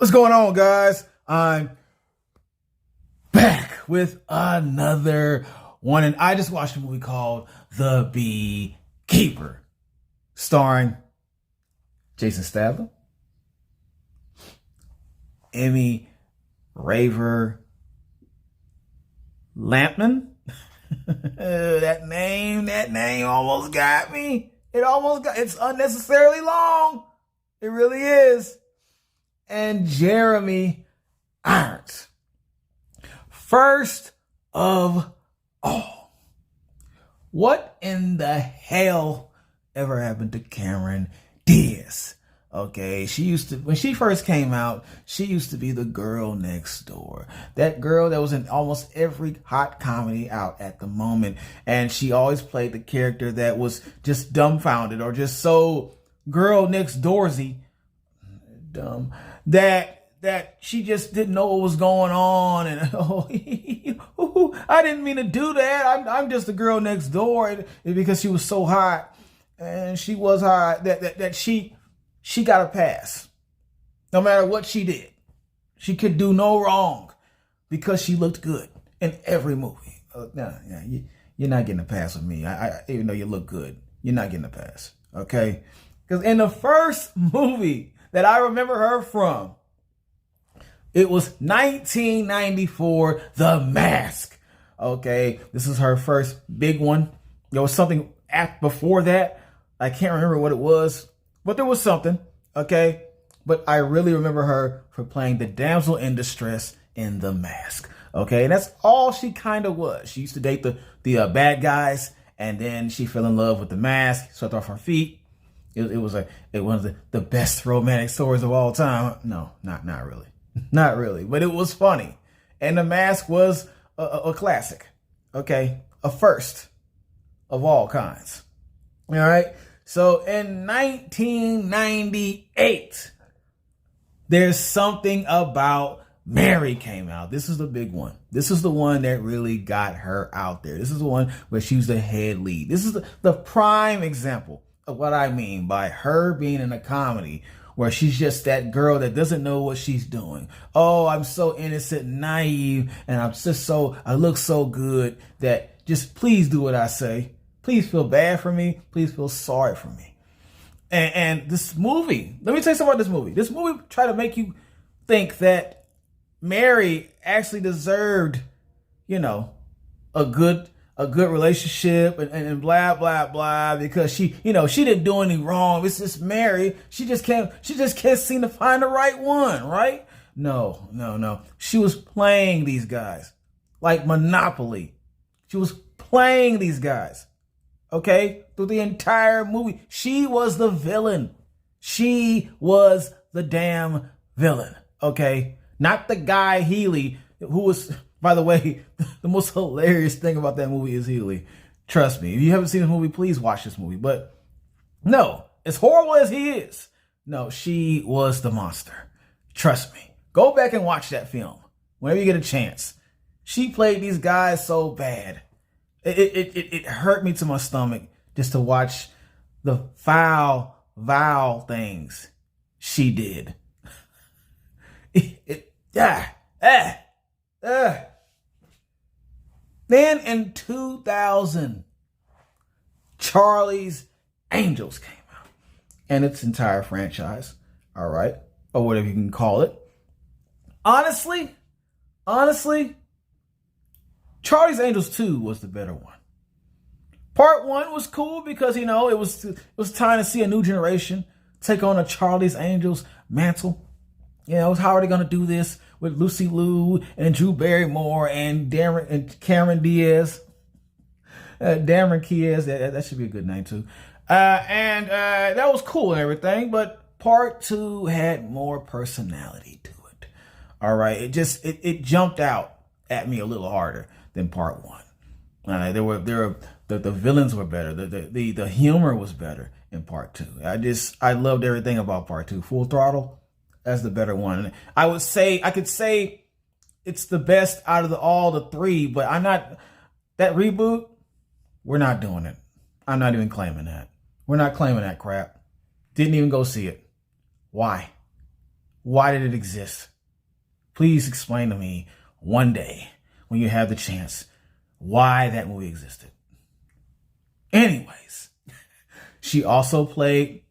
What's going on, guys? I'm back with another one, and I just watched a movie called The Beekeeper, starring Jason Statham, Emmy Raver Lampman. that name almost got me. It's unnecessarily long. It really is. And Jeremy Irons. First of all, what in the hell ever happened to Cameron Diaz? Okay, when she first came out, she used to be the girl next door. That girl that was in almost every hot comedy out at the moment. And she always played the character that was just dumbfounded or just so girl next doorsy, dumb, that she just didn't know what was going on, and I didn't mean to do that. I'm just the girl next door, and because she was so hot, and she was hot, that she got a pass. No matter what she did, she could do no wrong because she looked good in every movie. You're not getting a pass with me. Even though you look good, you're not getting a pass. Okay, because in the first movie that I remember her from, it was 1994, The Mask. Okay, this is her first big one. There was something before that. I can't remember what it was, but there was something. Okay, but I really remember her for playing the damsel in distress in The Mask. Okay, and that's all she kind of was. She used to date the bad guys, and then she fell in love with the mask, swept off her feet. It was one of the best romantic stories of all time. No, not really. Not really, but it was funny. And The Mask was a classic. Okay, a first of all kinds. All right. So in 1998, There's Something About Mary came out. This is the big one. This is the one that really got her out there. This is the one where she was the head lead. This is the prime example of what I mean by her being in a comedy where she's just that girl that doesn't know what she's doing. Oh, I'm so innocent and naive, and I look so good that just please do what I say. Please feel bad for me. Please feel sorry for me. And this movie, let me tell you something about this movie. This movie tried to make you think that Mary actually deserved, a good relationship and blah blah blah, because she didn't do any wrong. It's just Mary. She just can't seem to find the right one, right? No. She was playing these guys like Monopoly. She was playing these guys. Okay? Through the entire movie. She was the villain. She was the damn villain. Okay? Not the guy Healy, who was, by the way, the most hilarious thing about that movie is Healy. Trust me. If you haven't seen the movie, please watch this movie. But no, as horrible as he is, no, she was the monster. Trust me. Go back and watch that film whenever you get a chance. She played these guys so bad. It hurt me to my stomach just to watch the vile things she did. Then in 2000, Charlie's Angels came out, and its entire franchise, all right, or whatever you can call it. Honestly, Charlie's Angels 2 was the better one. Part 1 was cool because, it was time to see a new generation take on a Charlie's Angels mantle. How are they going to do this with Lucy Liu and Drew Barrymore and Cameron Diaz? Darren Diaz, that should be a good name too. And that was cool and everything, but part 2 had more personality to it. All right, it jumped out at me a little harder than part 1. The villains were better. The humor was better in part 2. I loved everything about part 2. Full Throttle, that's the better one. I could say it's the best out of all the 3, but I'm not. That reboot, we're not doing it. I'm not even claiming that. We're not claiming that crap. Didn't even go see it. Why? Why did it exist? Please explain to me one day when you have the chance why that movie existed. Anyways, she also played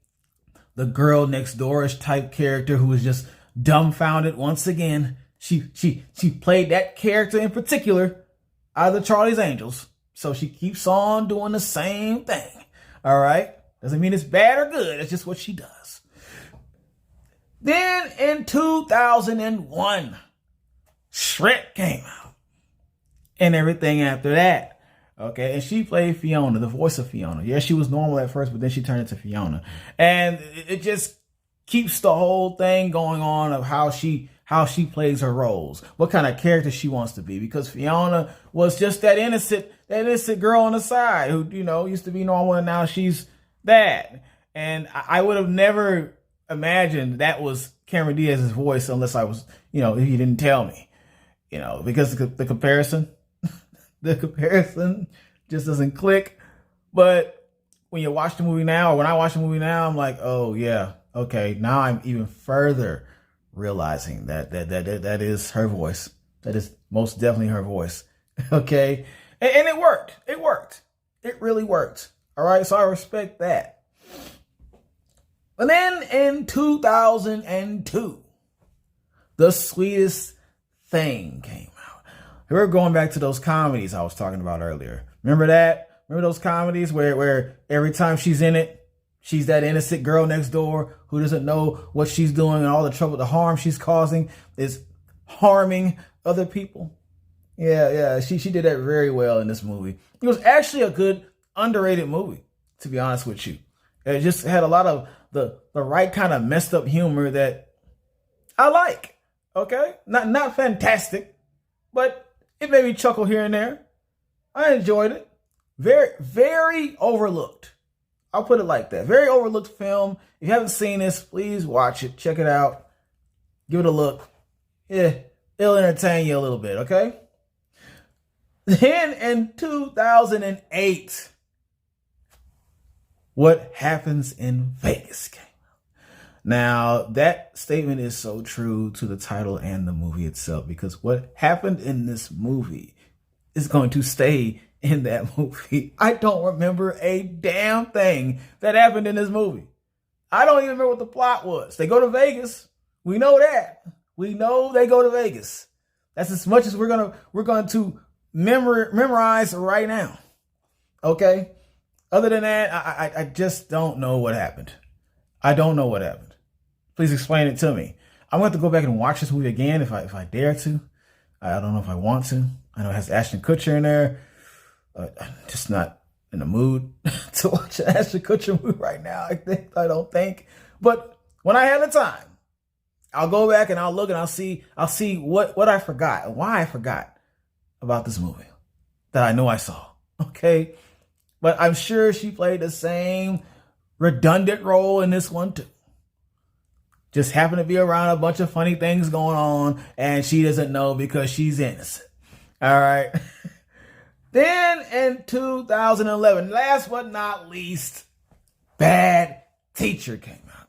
the girl next doorish type character who was just dumbfounded once again. She played that character in particular out of the Charlie's Angels. So she keeps on doing the same thing. All right. Doesn't mean it's bad or good. It's just what she does. Then in 2001, Shrek came out and everything after that. Okay. And she played Fiona, the voice of Fiona. Yeah, she was normal at first, but then she turned into Fiona. And it just keeps the whole thing going on of how she plays her roles, what kind of character she wants to be, because Fiona was just that innocent girl on the side who, used to be normal and now she's that. And I would have never imagined that was Cameron Diaz's voice unless I was, if he didn't tell me, because the comparison just doesn't click. But when you watch the movie now, or when I watch the movie now, I'm like, oh yeah, okay. Now I'm even further realizing that is her voice. That is most definitely her voice. Okay. And it worked. It really worked. All right. So I respect that. But then in 2002, The Sweetest Thing came out. We're going back to those comedies I was talking about earlier. Remember that? Remember those comedies where every time she's in it, she's that innocent girl next door who doesn't know what she's doing, and all the trouble, the harm she's causing is harming other people. Yeah. She did that very well in this movie. It was actually a good, underrated movie, to be honest with you. It just had a lot of the right kind of messed up humor that I like. Okay? Not fantastic, but it made me chuckle here and there. I enjoyed it. Very, very overlooked. I'll put it like that. Very overlooked film. If you haven't seen this, please watch it. Check it out. Give it a look. Yeah, it'll entertain you a little bit, okay? Then in 2008, What Happens in Vegas came out. Now, that statement is so true to the title and the movie itself, because what happened in this movie is going to stay in that movie. I don't remember a damn thing that happened in this movie. I don't even remember what the plot was. They go to Vegas. We know that. We know they go to Vegas. That's as much as we're going to memorize right now. Okay? Other than that, I just don't know what happened. I don't know what happened. Please explain it to me. I'm going to have to go back and watch this movie again if I dare to. I don't know if I want to. I know it has Ashton Kutcher in there. I'm just not in the mood to watch an Ashton Kutcher movie right now. I don't think. But when I have the time, I'll go back and I'll look and I'll see what I forgot and why I forgot about this movie that I know I saw. Okay. But I'm sure she played the same redundant role in this one too. Just happened to be around a bunch of funny things going on and she doesn't know because she's innocent. All right. Then in 2011, last but not least, Bad Teacher came out,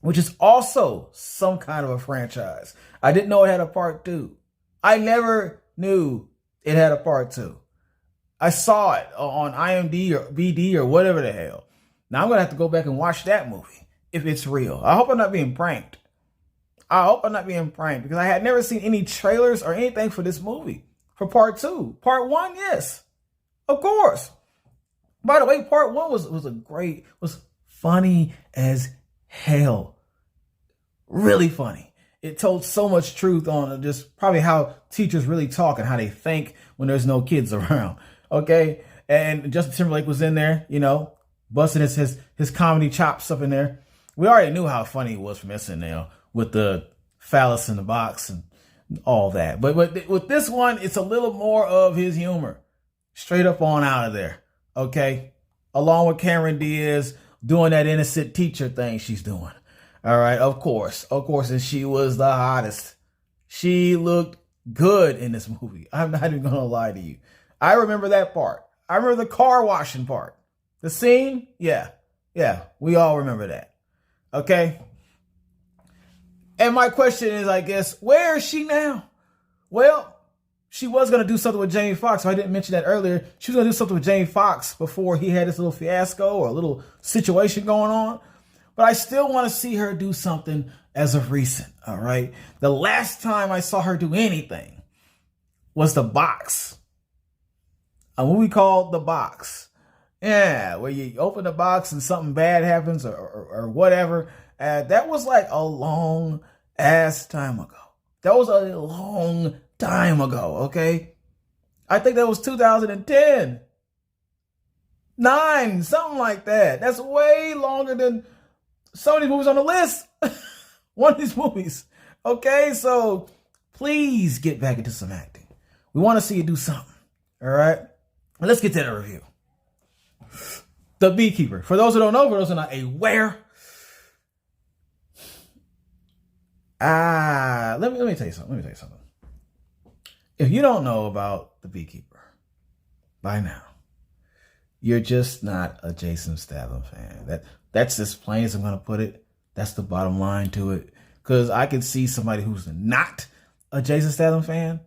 which is also some kind of a franchise. I didn't know it had a part 2. I never knew it had a part 2. I saw it on IMDb or BD or whatever the hell. Now I'm going to have to go back and watch that movie if it's real. I hope I'm not being pranked. Because I had never seen any trailers or anything for this movie. For part 2. Part 1, yes. Of course. By the way, part 1 was funny as hell. Really funny. It told so much truth on just probably how teachers really talk and how they think when there's no kids around. Okay? And Justin Timberlake was in there, busting his comedy chops up in there. We already knew how funny he was from SNL with the phallus in the box and all that. But with this one, it's a little more of his humor. Straight up on out of there. Okay? Along with Cameron Diaz doing that innocent teacher thing she's doing. All right? Of course. And she was the hottest. She looked good in this movie. I'm not even going to lie to you. I remember that part. I remember the car washing part. The scene? Yeah. We all remember that. Okay? And my question is, I guess, where is she now? Well, she was going to do something with Jamie Foxx. So I didn't mention that earlier. She was going to do something with Jamie Foxx before he had this little fiasco or a little situation going on. But I still want to see her do something as of recent, all right? The last time I saw her do anything was The Box. A movie called The Box. Yeah, where you open the box and something bad happens or whatever. That was like a long ass time ago. That was a long time ago, okay? I think that was 2010. 9, something like that. That's way longer than some of these movies on the list. One of these movies. Okay, so please get back into some acting. We want to see you do something. All right? Let's get to the review. The Beekeeper. For those who don't know, for those who are not aware, let me tell you something. If you don't know about The Beekeeper by now, you're just not a Jason Statham fan. That's as plain as I'm going to put it. That's the bottom line to it. Because I can see somebody who's not a Jason Statham fan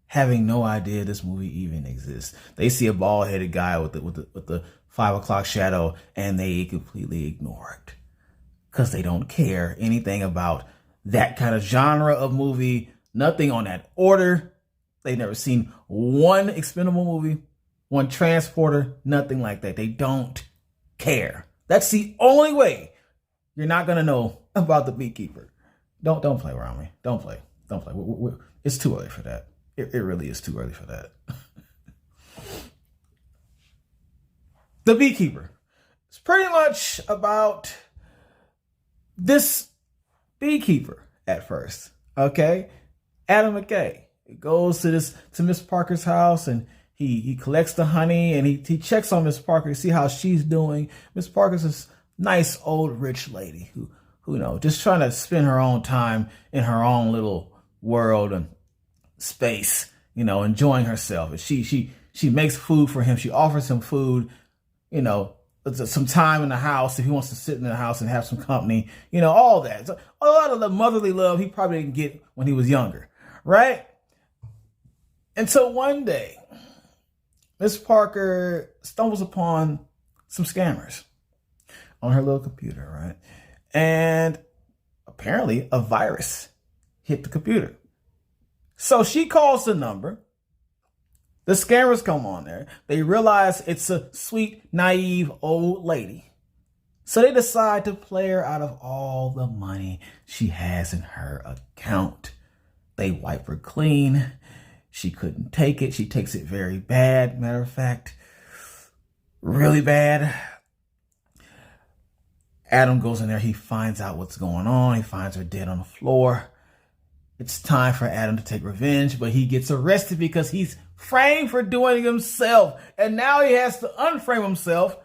having no idea this movie even exists. They see a bald-headed guy with the 5 o'clock shadow and they completely ignore it because they don't care anything about that kind of genre of movie. Nothing on that order. They've never seen one Expendable movie, one Transporter, nothing like that. They don't care. That's the only way you're not gonna know about The Beekeeper. Don't play around me. Don't play. It's too early for that. It really is too early for that. The Beekeeper. It's pretty much about this beekeeper at first. Okay? Adam McKay. He goes to Miss Parker's house and he collects the honey and he checks on Miss Parker to see how she's doing. Miss Parker's this nice old rich lady who just trying to spend her own time in her own little world and space, enjoying herself. And she makes food for him. She offers him food, some time in the house if he wants to sit in the house and have some company, all that. So a lot of the motherly love he probably didn't get when he was younger, right? Until one day, Miss Parker stumbles upon some scammers on her little computer, right? And apparently a virus hit the computer. So she calls the number. The scammers come on there. They realize it's a sweet, naive old lady. So they decide to play her out of all the money she has in her account. They wipe her clean. She couldn't take it. She takes it very bad. Matter of fact, really bad. Adam goes in there. He finds out what's going on. He finds her dead on the floor. It's time for Adam to take revenge, but he gets arrested because he's framed for doing it himself. And now he has to unframe himself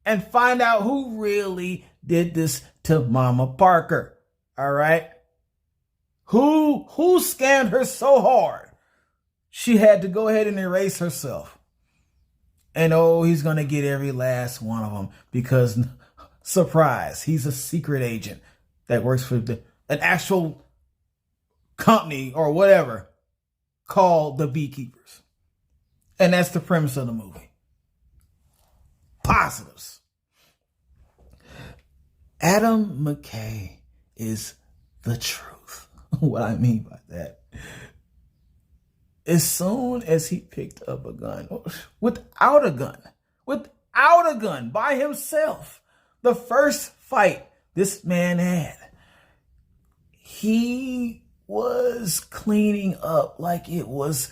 and find out who really did this to Mama Parker. All right? Who scammed her so hard? She had to go ahead and erase herself. And he's going to get every last one of them because, surprise, he's a secret agent that works for an actual company or whatever called the Beekeepers. And that's the premise of the movie. Positives. Adam McKay is the truth. What I mean by that. As soon as he picked up a gun, without a gun, by himself, the first fight this man had, he was cleaning up like it was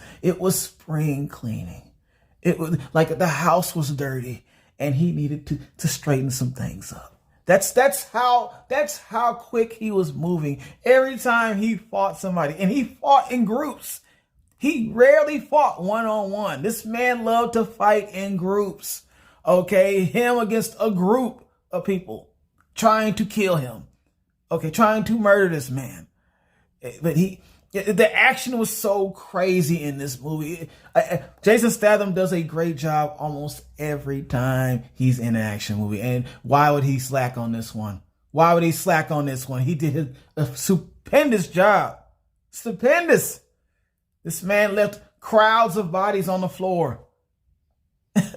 spring cleaning. It was like the house was dirty and he needed to straighten some things up. That's how quick he was moving. Every time he fought somebody, and he fought in groups. He rarely fought one-on-one. This man loved to fight in groups. Okay, him against a group of people trying to kill him. Okay, trying to murder this man. But the action was so crazy in this movie. Jason Statham does a great job almost every time he's in an action movie. And why would he slack on this one? He did a stupendous job. Stupendous. This man left crowds of bodies on the floor.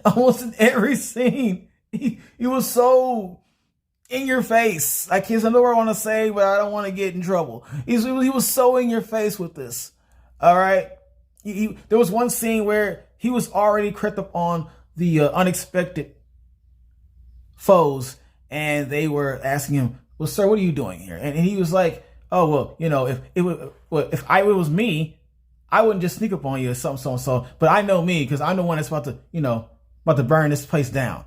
Almost in every scene. He was so in your face. Like, here's another word I want to say, but I don't want to get in trouble. He was so in your face with this. All right. There was one scene where he was already crept up on the unexpected foes, and they were asking him, "Well, sir, what are you doing here?" And he was like, "Oh, well, you know, if it was me, I wouldn't just sneak up on you or something, so and so. But I know me, because I'm the one that's about to burn this place down."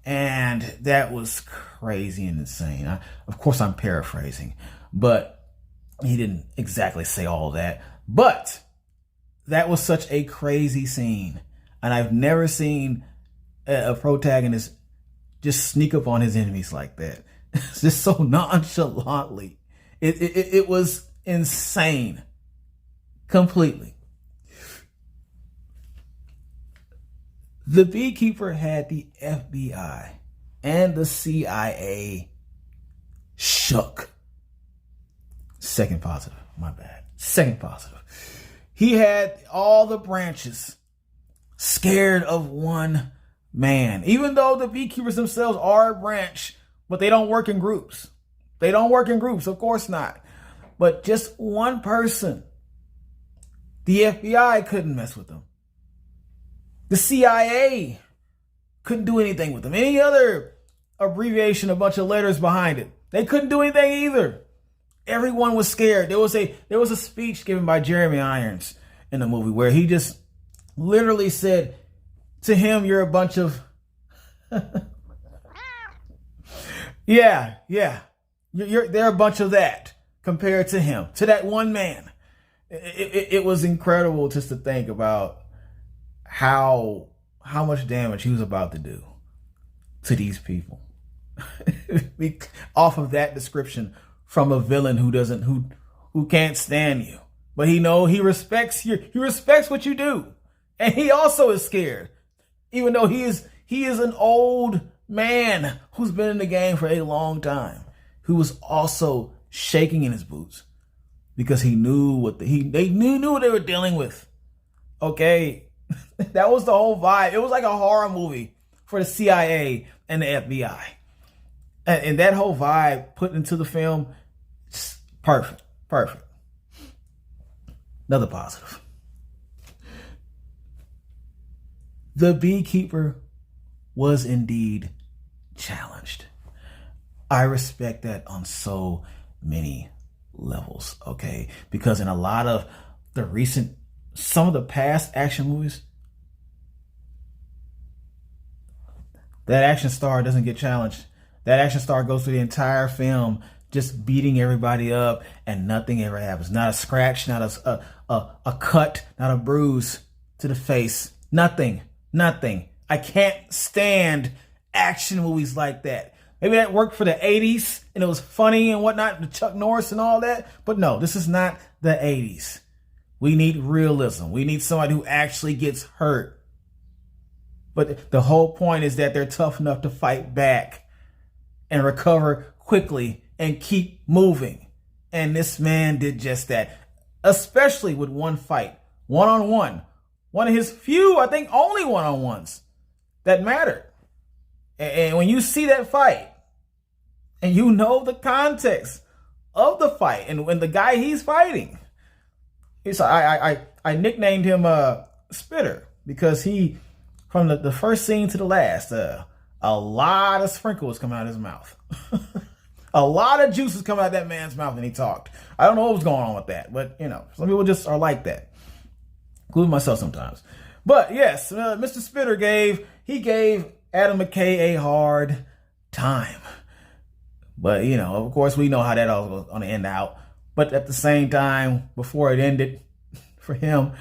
And that was crazy and insane. Of course, I'm paraphrasing, but he didn't exactly say all that. But that was such a crazy scene. And I've never seen a protagonist just sneak up on his enemies like that. Just so nonchalantly. It was insane. Completely. The Beekeeper had the FBI and the CIA shook. Second positive. My bad. Second positive. He had all the branches scared of one man. Even though the Beekeepers themselves are a branch, but they don't work in groups. They don't work in groups, of course not. But just one person. The FBI couldn't mess with them. The CIA couldn't do anything with them. Any other abbreviation, a bunch of letters behind it, they couldn't do anything either. Everyone was scared. There was a speech given by Jeremy Irons in the movie where he just literally said to him, "You're a bunch of..." yeah. They're a bunch of that compared to him, to that one man. It was incredible just to think about how much damage he was about to do to these people off of that description from a villain who can't stand you, but he respects he respects what you do, and he also is scared, even though he is an old man who's been in the game for a long time, who was also shaking in his boots because he knew what they knew what they were dealing with. Okay. That was the whole vibe. It was like a horror movie for the CIA and the FBI. And that whole vibe put into the film, perfect. Another positive. The Beekeeper was indeed challenged. I respect that on so many levels, okay? Because in a lot of some of the past action movies, that action star doesn't get challenged. That action star goes through the entire film just beating everybody up, and nothing ever happens. Not a scratch, not a cut, not a bruise to the face. Nothing. I can't stand action movies like that. Maybe that worked for the 80s and it was funny and whatnot, the Chuck Norris and all that. But no, this is not the 80s. We need realism. We need somebody who actually gets hurt. But the whole point is that they're tough enough to fight back and recover quickly and keep moving. And this man did just that, especially with one fight, one-on-one. One of his few, I think, only one-on-ones that mattered. And when you see that fight and you know the context of the fight and when the guy he's fighting, I nicknamed him Spitter because he, from the first scene to the last, a lot of sprinkles come out of his mouth. A lot of juices come out of that man's mouth when he talked. I don't know what was going on with that, but some people just are like that, including myself sometimes. But yes, Mr. Spitter gave Adam McKay a hard time. But of course, we know how that all was going to end out. But at the same time, before it ended for him,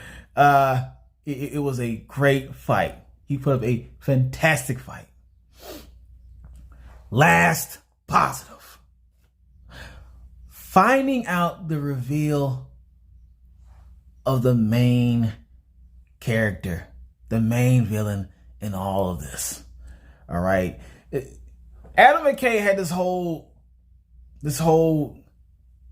it was a great fight. He put up a fantastic fight. Last positive. Finding out the reveal of the main character, the main villain in all of this. All right. Adam McKay had this whole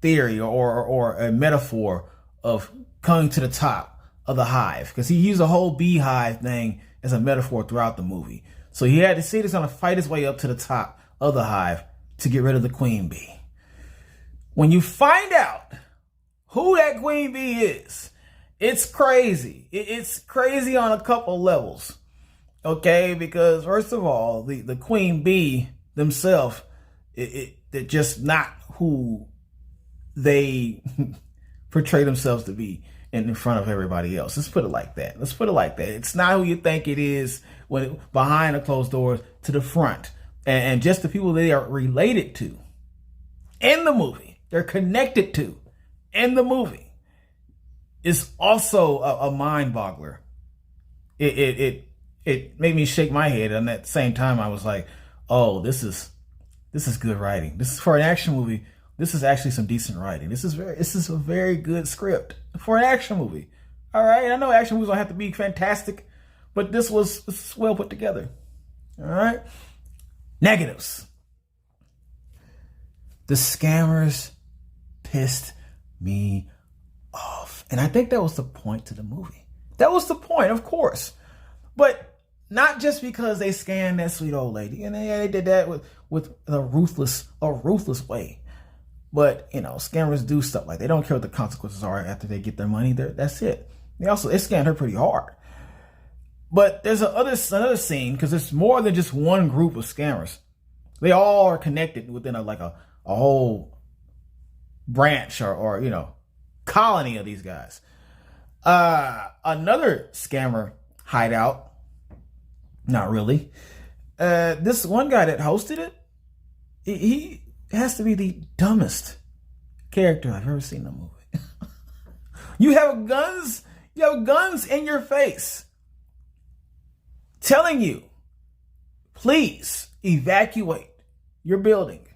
theory or a metaphor of coming to the top of the hive, because he used the whole beehive thing as a metaphor throughout the movie. So he had to see this going to fight his way up to the top of the hive to get rid of the queen bee. When you find out who that queen bee is, it's crazy. It's crazy on a couple levels. Okay, because first of all, the queen bee themselves, they're just not who they portray themselves to be in front of everybody else. Let's put it like that. It's not who you think it is when behind the closed doors to the front. And just the people they are related to in the movie, they're connected to in the movie, is also a mind boggler. It made me shake my head, and at the same time I was like, oh, this is good writing. This is for an action movie. This is actually some decent writing. This is a very good script for an action movie. All right, I know action movies don't have to be fantastic, but this was well put together. All right. Negatives. The scammers pissed me off. And I think that was the point to the movie. That was the point, of course. But not just because they scammed that sweet old lady. And they did that with a ruthless way. But, scammers do stuff like they don't care what the consequences are after they get their money. That's it. They scammed her pretty hard. But there's another scene, because it's more than just one group of scammers. They all are connected within a whole branch or colony of these guys. Another scammer hideout. Not really. This one guy that hosted it, he has to be the dumbest character I've ever seen in a movie. You have guns in your face, telling you, please evacuate your building.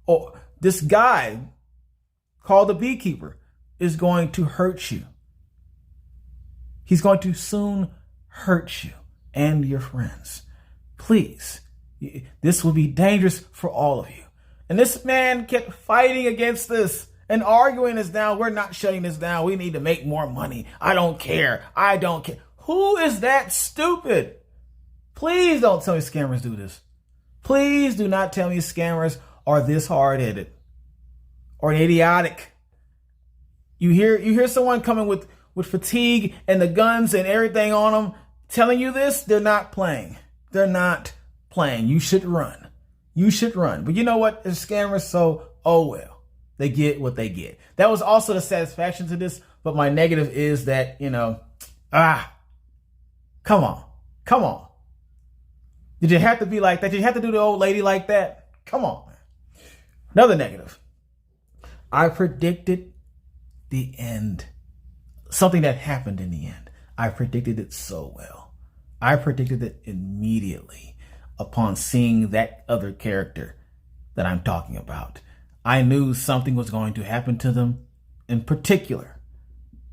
Or this guy called the Beekeeper is going to hurt you. He's going to soon hurt you and your friends. Please, this will be dangerous for all of you. And this man kept fighting against this and arguing this down. We're not shutting this down. We need to make more money. I don't care. Who is that stupid? Please don't tell me scammers do this. Please do not tell me scammers are this hard-headed or idiotic. You hear someone coming with fatigue and the guns and everything on them telling you this? They're not playing. They're not playing. You should run. But you know what? They're scammers, so oh well. They get what they get. That was also the satisfaction to this, but my negative is that, come on. Did you have to be like that? Did you have to do the old lady like that? Come on. Another negative. I predicted the end. Something that happened in the end. I predicted it so well. I predicted it immediately upon seeing that other character that I'm talking about. I knew something was going to happen to them in particular.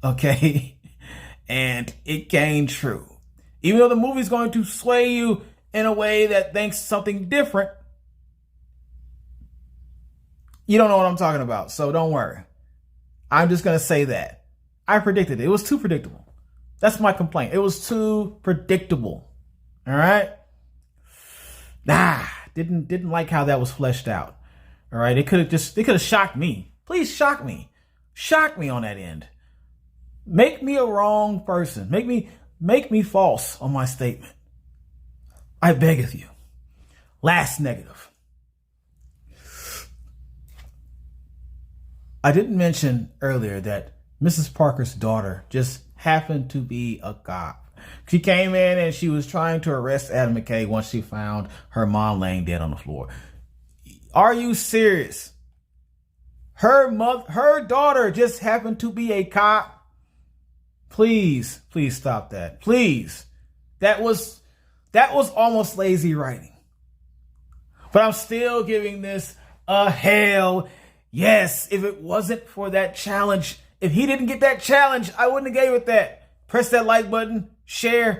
Okay? And it came true. Even though the movie's going to sway you in a way that thinks something different, you don't know what I'm talking about, so don't worry. I'm just going to say that. I predicted it. It was too predictable. That's my complaint. It was too predictable. All right? Didn't like how that was fleshed out. All right? They could have shocked me. Please shock me. Shock me on that end. Make me a wrong person. Make me false on my statement. I beggeth you. Last negative. I didn't mention earlier that Mrs. Parker's daughter just happened to be a cop. She came in and she was trying to arrest Adam McKay once she found her mom laying dead on the floor. Are you serious? Her daughter just happened to be a cop. Please stop that. Please. That was almost lazy writing. But I'm still giving this a hell yes. If it wasn't for that challenge, if he didn't get that challenge, I wouldn't have gave it that. Press that like button, share.